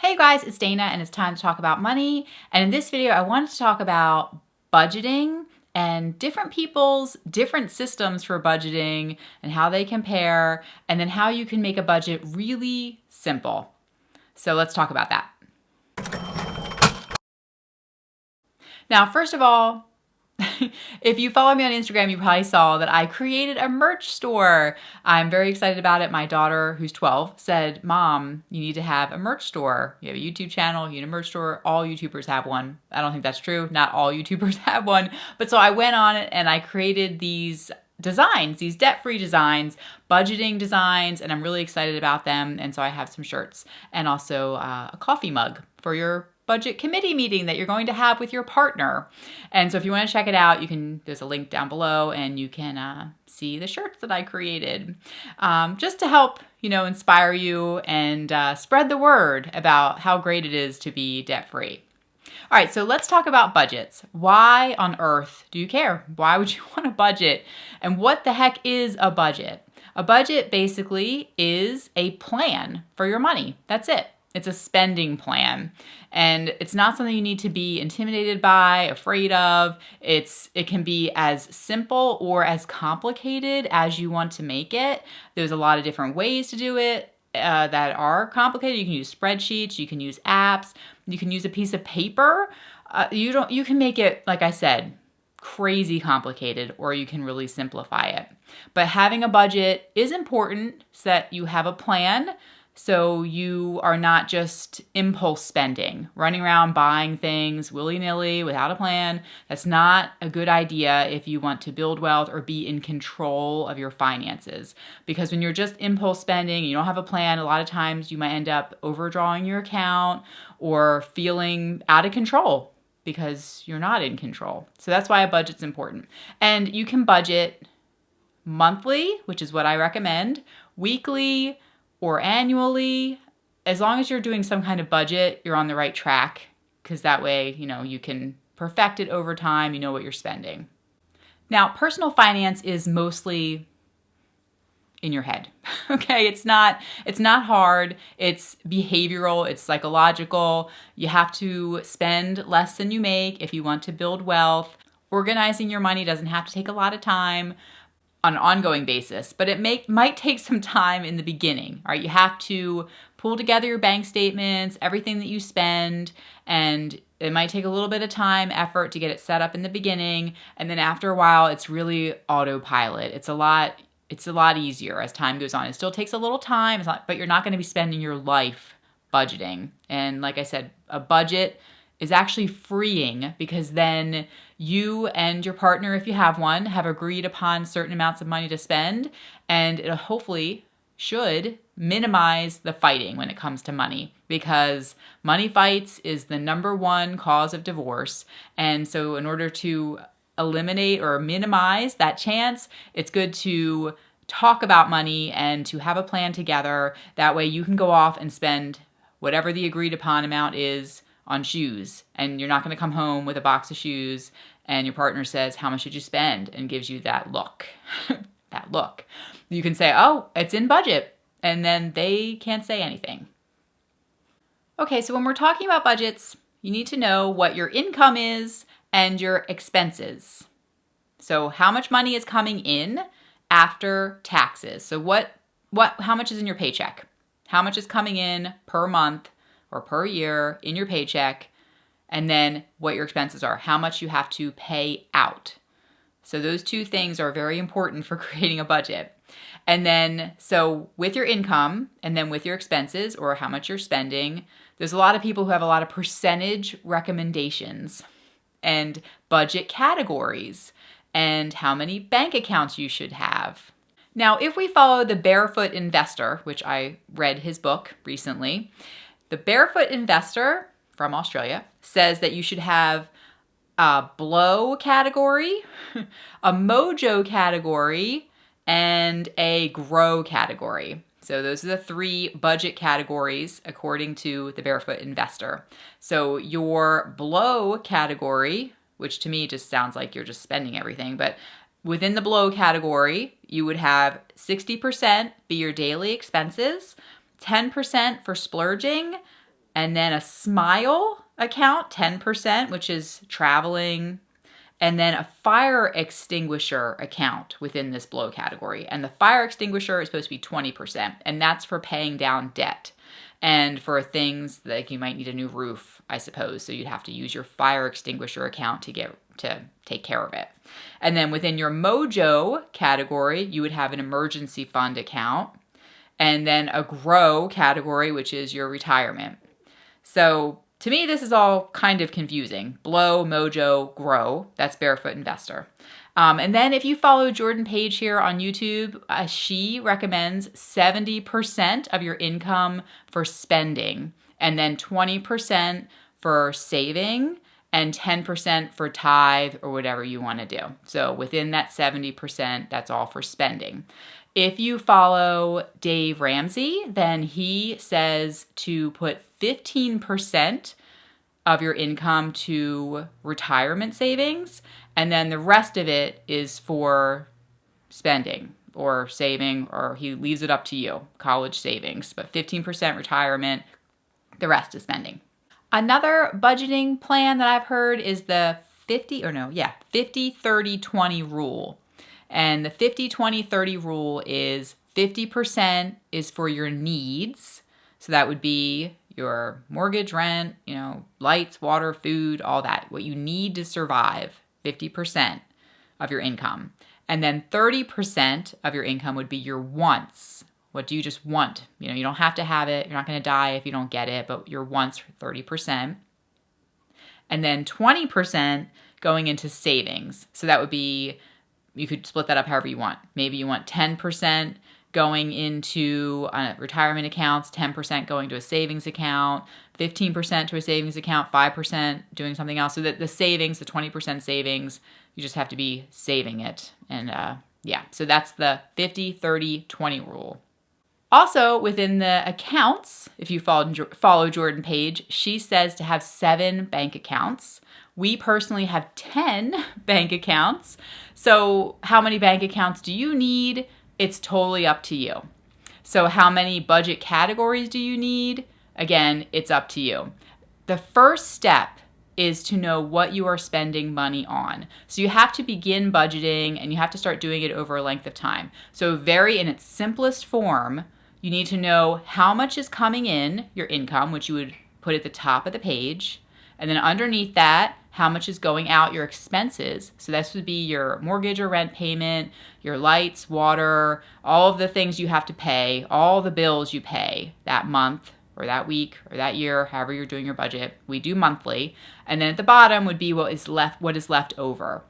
Hey guys, it's Dana and it's time to talk about money. And in this video, I wanted to talk about budgeting and different people's different systems for budgeting and how they compare, and then how you can make a budget really simple. So let's talk about that. Now, first of all, if you follow me on Instagram, you probably saw that I created a merch store. I'm very excited about it. My daughter, who's 12, said, "Mom, you need to have a merch store. You have a YouTube channel, you need a merch store. All YouTubers have one." I don't think that's true. Not all YouTubers have one. But so I went on it and I created these designs, these debt-free designs, budgeting designs, and I'm really excited about them. And so I have some shirts and also a coffee mug for your budget committee meeting that you're going to have with your partner. And so if you want to check it out, there's a link down below and you can see the shirts that I created just to help, inspire you and spread the word about how great it is to be debt-free. All right, so let's talk about budgets. Why on earth do you care? Why would you want a budget? And what the heck is a budget? A budget basically is a plan for your money. That's it. It's a spending plan. And it's not something you need to be intimidated by, afraid of. It can be as simple or as complicated as you want to make it. There's a lot of different ways to do it that are complicated. You can use spreadsheets, you can use apps, you can use a piece of paper. You can make it, like I said, crazy complicated, or you can really simplify it. But having a budget is important so that you have a plan. So you are not just impulse spending, running around buying things willy-nilly without a plan. That's not a good idea if you want to build wealth or be in control of your finances. Because when you're just impulse spending, you don't have a plan, a lot of times you might end up overdrawing your account or feeling out of control because you're not in control. So that's why a budget's important. And you can budget monthly, which is what I recommend, weekly, or annually. As long as you're doing some kind of budget, you're on the right track, because that way, you can perfect it over time, you know what you're spending. Now, personal finance is mostly in your head. Okay, it's not hard. It's behavioral, it's psychological. You have to spend less than you make if you want to build wealth. Organizing your money doesn't have to take a lot of time on an ongoing basis, but it might take some time in the beginning. All right, you have to pull together your bank statements, everything that you spend, and it might take a little bit of time, effort to get it set up in the beginning, and then after a while, it's really autopilot. It's a lot easier as time goes on. It still takes a little time, but you're not going to be spending your life budgeting. And like I said, a budget is actually freeing, because then you and your partner, if you have one, have agreed upon certain amounts of money to spend, and it hopefully should minimize the fighting when it comes to money, because money fights is the #1 cause of divorce. And so in order to eliminate or minimize that chance, it's good to talk about money and to have a plan together. That way you can go off and spend whatever the agreed upon amount is on shoes, and you're not going to come home with a box of shoes and your partner says, "How much did you spend?" and gives you that look. That look. You can say, "Oh, it's in budget," and then they can't say anything. Okay, so when we're talking about budgets, you need to know what your income is and your expenses. So how much money is coming in after taxes? So how much is in your paycheck? How much is coming in per month or per year in your paycheck, and then what your expenses are, how much you have to pay out. So those two things are very important for creating a budget. And then, so with your income and then with your expenses, or how much you're spending, there's a lot of people who have a lot of percentage recommendations and budget categories and how many bank accounts you should have. Now, if we follow the Barefoot Investor, which I read his book recently, the Barefoot Investor from Australia says that you should have a blow category, a mojo category, and a grow category. So those are the 3 budget categories according to the Barefoot Investor. So your blow category, which to me just sounds like you're just spending everything, but within the blow category, you would have 60% be your daily expenses, 10% for splurging, and then a smile account, 10%, which is traveling, and then a fire extinguisher account within this blow category. And the fire extinguisher is supposed to be 20%, and that's for paying down debt. And for things like you might need a new roof, I suppose, so you'd have to use your fire extinguisher account to take care of it. And then within your mojo category, you would have an emergency fund account, and then a grow category, which is your retirement. So to me, this is all kind of confusing. Blow, mojo, grow. That's Barefoot Investor. And then if you follow Jordan Page here on YouTube, she recommends 70% of your income for spending, and then 20% for saving, and 10% for tithe or whatever you want to do. So within that 70%, that's all for spending. If you follow Dave Ramsey, then he says to put 15% of your income to retirement savings, and then the rest of it is for spending or saving, or he leaves it up to you, college savings, but 15% retirement, the rest is spending. Another budgeting plan that I've heard is the 50-30-20 rule. And the 50-20-30 rule is 50% is for your needs. So that would be your mortgage, rent, lights, water, food, all that, what you need to survive, 50% of your income. And then 30% of your income would be your wants. What do you just want? You don't have to have it. You're not going to die if you don't get it, but your wants, 30%. And then 20% going into savings. So that would be, you could split that up however you want. Maybe you want 10% going into retirement accounts, 10% going to a savings account, 15% to a savings account, 5% doing something else. So that the savings, the 20% savings, you just have to be saving it. And so that's the 50-30-20 rule. Also, within the accounts, if you follow Jordan Page, she says to have 7 bank accounts. We personally have 10 bank accounts. So how many bank accounts do you need? It's totally up to you. So how many budget categories do you need? Again, it's up to you. The first step is to know what you are spending money on. So you have to begin budgeting, and you have to start doing it over a length of time. So very in its simplest form, you need to know how much is coming in, your income, which you would put at the top of the page. And then underneath that, how much is going out, your expenses. So this would be your mortgage or rent payment, your lights, water, all of the things you have to pay, all the bills you pay that month or that week or that year, however you're doing your budget. We do monthly. And then at the bottom would be what is left over.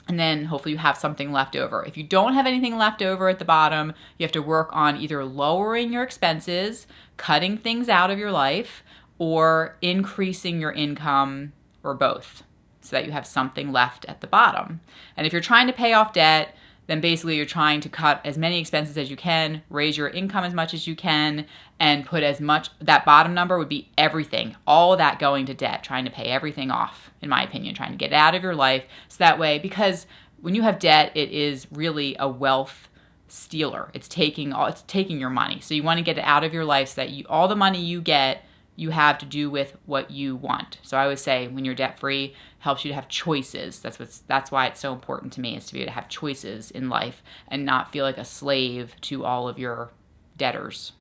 And then hopefully you have something left over. If you don't have anything left over at the bottom, you have to work on either lowering your expenses, cutting things out of your life, or increasing your income, or both, so that you have something left at the bottom. And if you're trying to pay off debt, then basically you're trying to cut as many expenses as you can, raise your income as much as you can, and put as much, that bottom number would be everything, all of that going to debt, trying to pay everything off, in my opinion, trying to get out of your life. So that way, because when you have debt, it is really a wealth stealer. It's taking your money. So you want to get it out of your life so that all the money you get, you have to do with what you want. So I always say when you're debt free, helps you to have choices. That's why it's so important to me, is to be able to have choices in life and not feel like a slave to all of your debtors.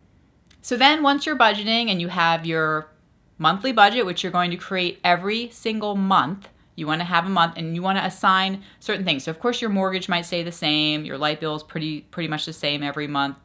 So then once you're budgeting and you have your monthly budget, which you're going to create every single month, you want to have a month and you want to assign certain things. So of course your mortgage might stay the same, your light bill is pretty much the same every month.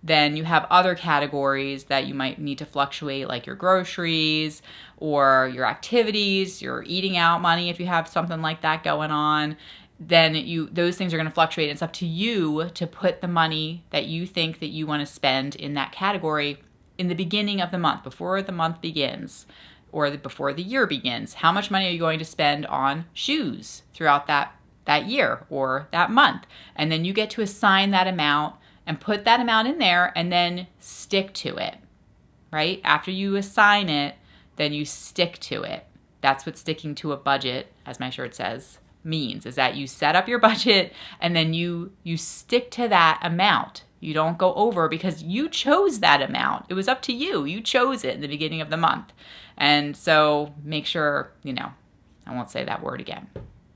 Then you have other categories that you might need to fluctuate, like your groceries or your activities, your eating out money if you have something like that going on. Then those things are going to fluctuate. It's up to you to put the money that you think that you want to spend in that category in the beginning of the month, before the month begins or before the year begins. How much money are you going to spend on shoes throughout that year or that month? And then you get to assign that amount and put that amount in there and then stick to it, right? After you assign it, then you stick to it. That's what sticking to a budget, as my shirt says, means, is that you set up your budget and then you stick to that amount. You don't go over because you chose that amount. It was up to you. You chose it in the beginning of the month. And so make sure, I won't say that word again.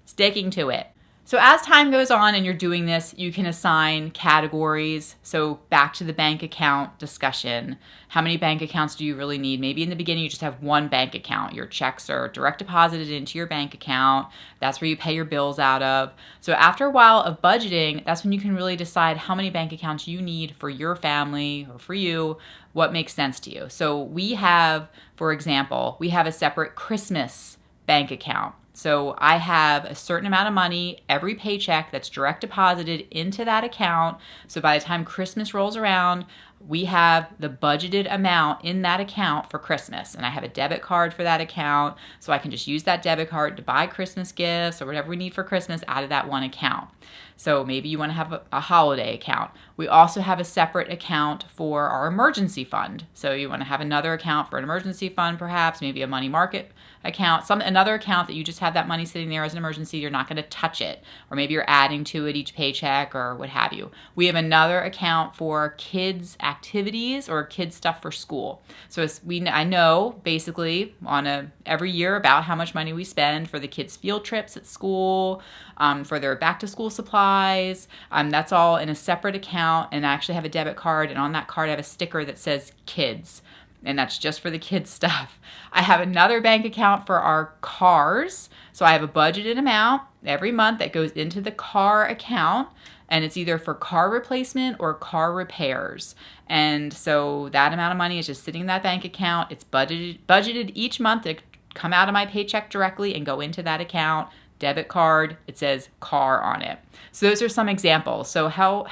Sticking to it. So as time goes on and you're doing this, you can assign categories. So back to the bank account discussion. How many bank accounts do you really need? Maybe in the beginning you just have one bank account. Your checks are direct deposited into your bank account. That's where you pay your bills out of. So after a while of budgeting, that's when you can really decide how many bank accounts you need for your family or for you, what makes sense to you. So we have, for example, we have a separate Christmas bank account. So I have a certain amount of money every paycheck that's direct deposited into that account. So by the time Christmas rolls around, we have the budgeted amount in that account for Christmas. And I have a debit card for that account. So I can just use that debit card to buy Christmas gifts or whatever we need for Christmas out of that one account. So maybe you want to have a holiday account. We also have a separate account for our emergency fund. So you want to have another account for an emergency fund, perhaps, maybe a money market account, another account that you just have that money sitting there as an emergency. You're not going to touch it. Or maybe you're adding to it each paycheck or what have you. We have another account for kids' activities or kids' stuff for school. So I know basically every year about how much money we spend for the kids' field trips at school, for their back to school supplies. That's all in a separate account, and I actually have a debit card, and on that card I have a sticker that says kids, and that's just for the kids stuff. I have another bank account for our cars. So I have a budgeted amount every month that goes into the car account, and it's either for car replacement or car repairs. And so that amount of money is just sitting in that bank account. It's budgeted each month to come out of my paycheck directly and go into that account. Debit card, it says car on it. So those are some examples. So how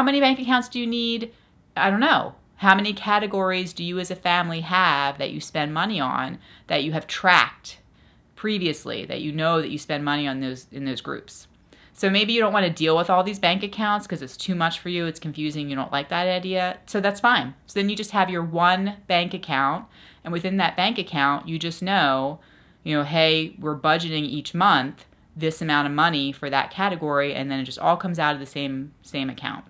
many bank accounts do you need? I don't know. How many categories do you as a family have that you spend money on that you have tracked previously, that you know that you spend money on in those groups? So maybe you don't want to deal with all these bank accounts because it's too much for you, it's confusing, you don't like that idea. So that's fine. So then you just have your one bank account, and within that bank account, you just know, hey, we're budgeting each month this amount of money for that category, and then it just all comes out of the same account.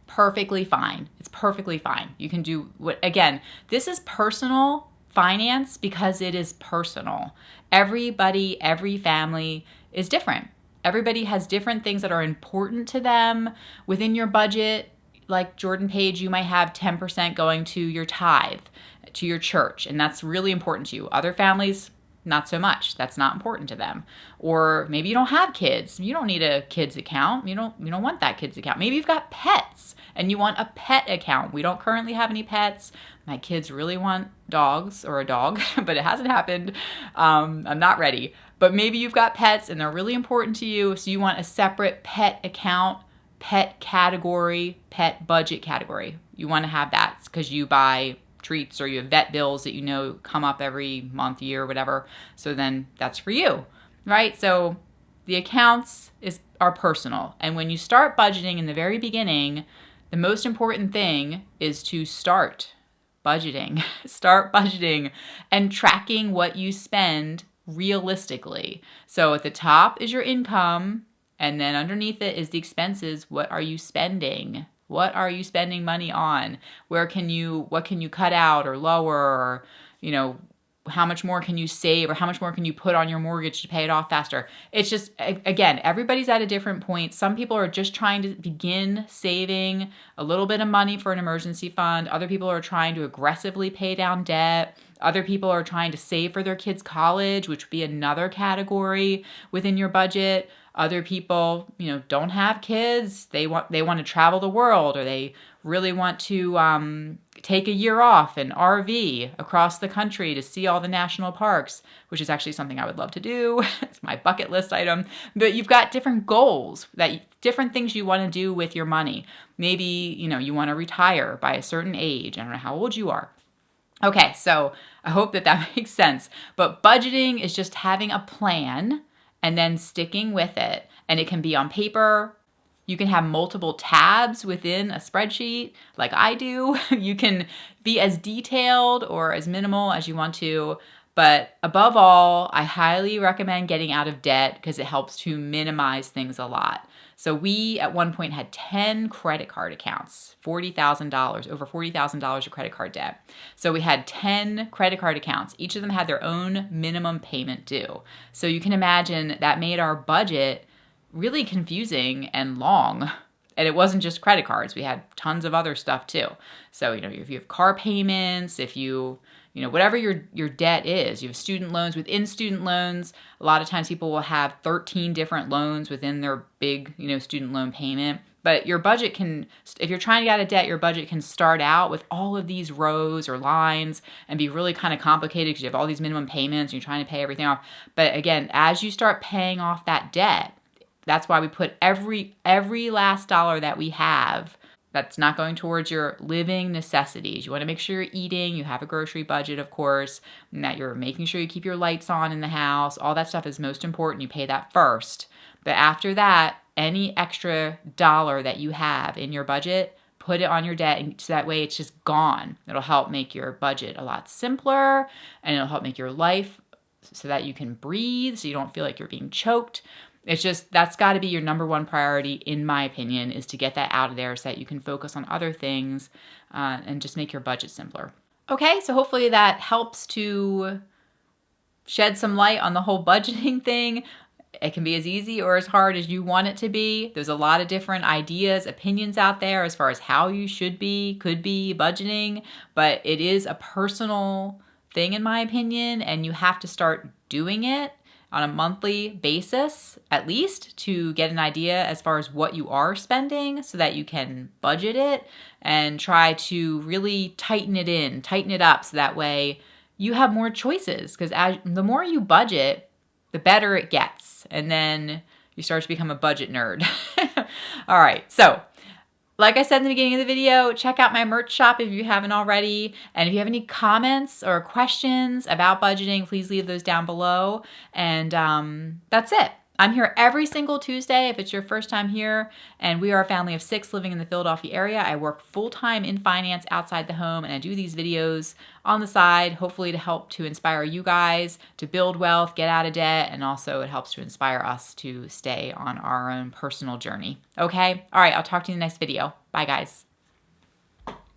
Perfectly fine. It's perfectly fine. You can do again, this is personal finance because it is personal. Everybody, every family is different. Everybody has different things that are important to them within your budget. Like Jordan Page, you might have 10% going to your tithe, to your church, and that's really important to you. Other families, not so much. That's not important to them. Or maybe you don't have kids. You don't need a kids account. You don't want that kids account. Maybe you've got pets and you want a pet account. We don't currently have any pets. My kids really want dogs or a dog, but it hasn't happened. I'm not ready. But maybe you've got pets and they're really important to you. So you want a separate pet account, pet category, pet budget category. You want to have that because you buy treats or you have vet bills that come up every month, year, whatever. So then that's for you, right? So the accounts are personal. And when you start budgeting in the very beginning, the most important thing is to start budgeting. Start budgeting and tracking what you spend realistically. So at the top is your income, and then underneath it is the expenses. What are you spending? What are you spending money on? What can you cut out or lower? Or, how much more can you save or how much more can you put on your mortgage to pay it off faster? It's just, again, everybody's at a different point. Some people are just trying to begin saving a little bit of money for an emergency fund. Other people are trying to aggressively pay down debt. Other people are trying to save for their kids' college, which would be another category within your budget. Other people, don't have kids. They want to travel the world, or they really want to take a year off and RV across the country to see all the national parks, which is actually something I would love to do. It's my bucket list item. But you've got different goals, different things you want to do with your money. Maybe, you want to retire by a certain age. I don't know how old you are. Okay, so I hope that makes sense. But budgeting is just having a plan and then sticking with it. And it can be on paper. You can have multiple tabs within a spreadsheet like I do. You can be as detailed or as minimal as you want to. But above all, I highly recommend getting out of debt because it helps to minimize things a lot. So we at one point had 10 credit card accounts, $40,000, over $40,000 of credit card debt. So we had 10 credit card accounts. Each of them had their own minimum payment due. So you can imagine that made our budget really confusing and long. And it wasn't just credit cards. We had tons of other stuff too. So, if you have car payments, if whatever your debt is, you have student loans. Within student loans, a lot of times people will have 13 different loans within their big, student loan payment. But your budget can, if you're trying to get out of debt, your budget can start out with all of these rows or lines and be really kind of complicated because you have all these minimum payments and you're trying to pay everything off. But again, as you start paying off that debt, that's why we put every last dollar that we have that's not going towards your living necessities. You want to make sure you're eating, you have a grocery budget, of course, and that you're making sure you keep your lights on in the house. All that stuff is most important. You pay that first. But after that, any extra dollar that you have in your budget, put it on your debt, and so that way it's just gone. It'll help make your budget a lot simpler, and it'll help make your life so that you can breathe, so you don't feel like you're being choked. It's just, that's got to be your number one priority, in my opinion, is to get that out of there so that you can focus on other things and just make your budget simpler. Okay, so hopefully that helps to shed some light on the whole budgeting thing. It can be as easy or as hard as you want it to be. There's a lot of different ideas, opinions out there as far as how you could be budgeting, but it is a personal thing, in my opinion, and you have to start doing it on a monthly basis, at least, to get an idea as far as what you are spending so that you can budget it and try to really tighten it up so that way you have more choices. Because the more you budget, the better it gets. And then you start to become a budget nerd. All right, so like I said in the beginning of the video, check out my merch shop if you haven't already. And if you have any comments or questions about budgeting, please leave those down below. And that's it. I'm here every single Tuesday if it's your first time here. And we are a family of 6 living in the Philadelphia area. I work full-time in finance outside the home, and I do these videos on the side, hopefully to help to inspire you guys to build wealth, get out of debt, and also it helps to inspire us to stay on our own personal journey. Okay? All right, I'll talk to you in the next video. Bye, guys.